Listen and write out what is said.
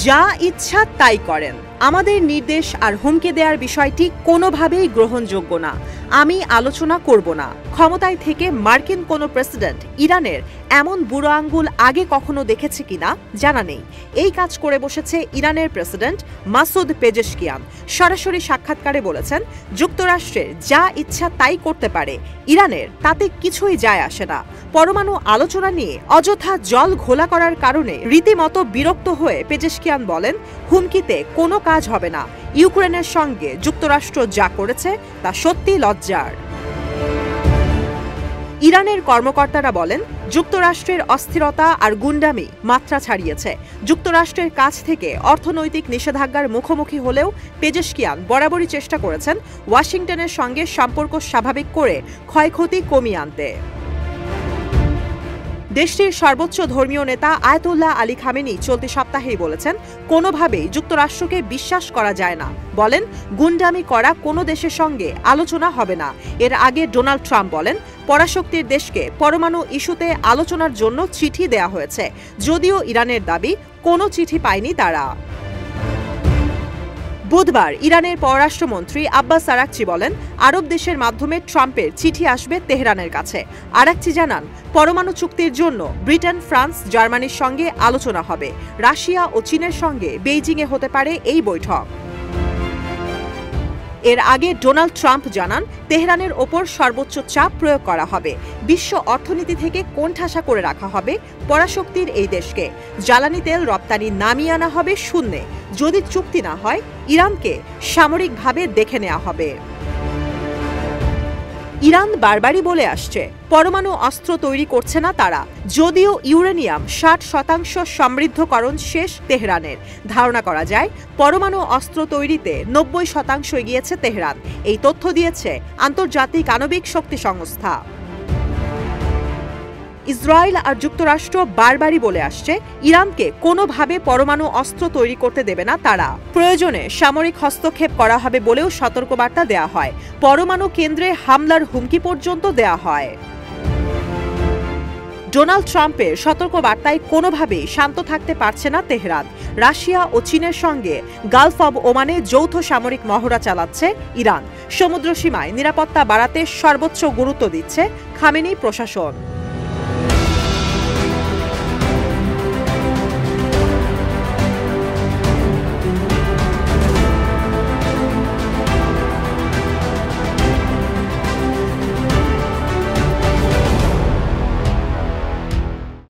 যা ইচ্ছা তাই করেন। আমাদের নির্দেশ আর হুমকি দেওয়ার বিষয়টি কোনোভাবেই গ্রহণযোগ্য না। আমি আলোচনা করব না। ক্ষমতায় থেকে মার্কিন কোনো প্রেসিডেন্ট ইরানের এমন বুড়ো আঙ্গুল আগে কখনো দেখেছে কিনা জানা নেই। এই কাজ করে বসেছে ইরানের প্রেসিডেন্ট মাসুদ পেজেশকিয়ান। সরাসরি সাক্ষাৎকারে বলেছেন, যুক্তরাষ্ট্রের যা ইচ্ছা তাই করতে পারে, ইরানের তাতে কিছুই যায় আসে না। পরমাণু আলোচনা নিয়ে অযথা জল ঘোলা করার কারণে রীতিমতো বিরক্ত হয়ে পেজেশকিয়ান বলেন, হুমকিতে কোনো কাজ হবে না। ইউক্রেনের সঙ্গে যুক্তরাষ্ট্র যা করেছে তা সত্যি লজ্জার। ইরানের কর্মকর্তারা বলেন, যুক্তরাষ্ট্রের অস্থিরতা আর গুন্ডামি মাত্রা ছাড়িয়েছে। যুক্তরাষ্ট্রের কাছ থেকে অর্থনৈতিক নিষেধাজ্ঞার মুখোমুখি হলেও পেজেশকিয়ান বরাবরই চেষ্টা করেছেন ওয়াশিংটনের সঙ্গে সম্পর্ক স্বাভাবিক করে ক্ষয়ক্ষতি কমিয়ে আনতে। দেশটির সর্বোচ্চ ধর্মীয় নেতা আয়াতুল্লাহ আলী খামেনি চলতি সপ্তাহেই বলেছেন, কোনোভাবেই যুক্তরাষ্ট্রকে বিশ্বাস করা যায় না। বলেন, গুন্ডামি করা কোনো দেশের সঙ্গে আলোচনা হবে না। এর আগে ডোনাল্ড ট্রাম্প বলেন, পরাশক্তির দেশকে পরমাণু ইস্যুতে আলোচনার জন্য চিঠি দেয়া হয়েছে, যদিও ইরানের দাবি কোনো চিঠি পায়নি তারা। বুধবার ইরানের পররাষ্ট্রমন্ত্রী আব্বাস আরাকচি বলেন, আরব দেশের মাধ্যমে ট্রাম্পের চিঠি আসবে তেহরানের কাছে। আরাকচি জানান, পরমাণু চুক্তির জন্য ব্রিটেন, ফ্রান্স, জার্মানির সঙ্গে আলোচনা হবে। রাশিয়া ও চীনের সঙ্গে বেইজিংয়ে হতে পারে এই বৈঠক। এর আগে ডোনাল্ড ট্রাম্প জানান, তেহরানের ওপর সর্বোচ্চ চাপ প্রয়োগ করা হবে। বিশ্ব অর্থনীতি থেকে কোণঠাসা করে রাখা হবে পরাশক্তির এই দেশকে। জ্বালানি তেল রপ্তানি নামিয়ে আনা হবে শূন্যে। যদি চুক্তি না হয়, ইরানকে সামরিকভাবে দেখে নেওয়া হবে। ইরান বারবারই বলে আসছে, পরমাণু অস্ত্র তৈরি করছে না তারা। যদিও ইউরেনিয়াম 60% সমৃদ্ধকরণ শেষ তেহরানের। ধারণা করা যায়, পরমাণু অস্ত্র তৈরিতে 90% এগিয়েছে তেহরান। এই তথ্য দিয়েছে আন্তর্জাতিক আণবিক শক্তি সংস্থা। ইসরায়েল আর যুক্তরাষ্ট্র বারবারই বলে আসছে, ইরানকে কোনোভাবে পরমাণু অস্ত্র তৈরি করতে দেবে না তারা। প্রয়োজনে সামরিক হস্তক্ষেপ করা হবে বলেও সতর্কবার্তা দেয়া হয়। পরমাণু কেন্দ্রে হামলার হুমকি পর্যন্ত দেয়া হয়। ডোনাল্ড ট্রাম্পের সতর্কবার্তায় কোনোভাবেই শান্ত থাকতে পারছে না তেহরান। রাশিয়া ও চীনের সঙ্গে গালফ অব ওমানে যৌথ সামরিক মহড়া চালাচ্ছে ইরান। সমুদ্র সীমায় নিরাপত্তা বাড়াতে সর্বোচ্চ গুরুত্ব দিচ্ছে খামেনি প্রশাসন।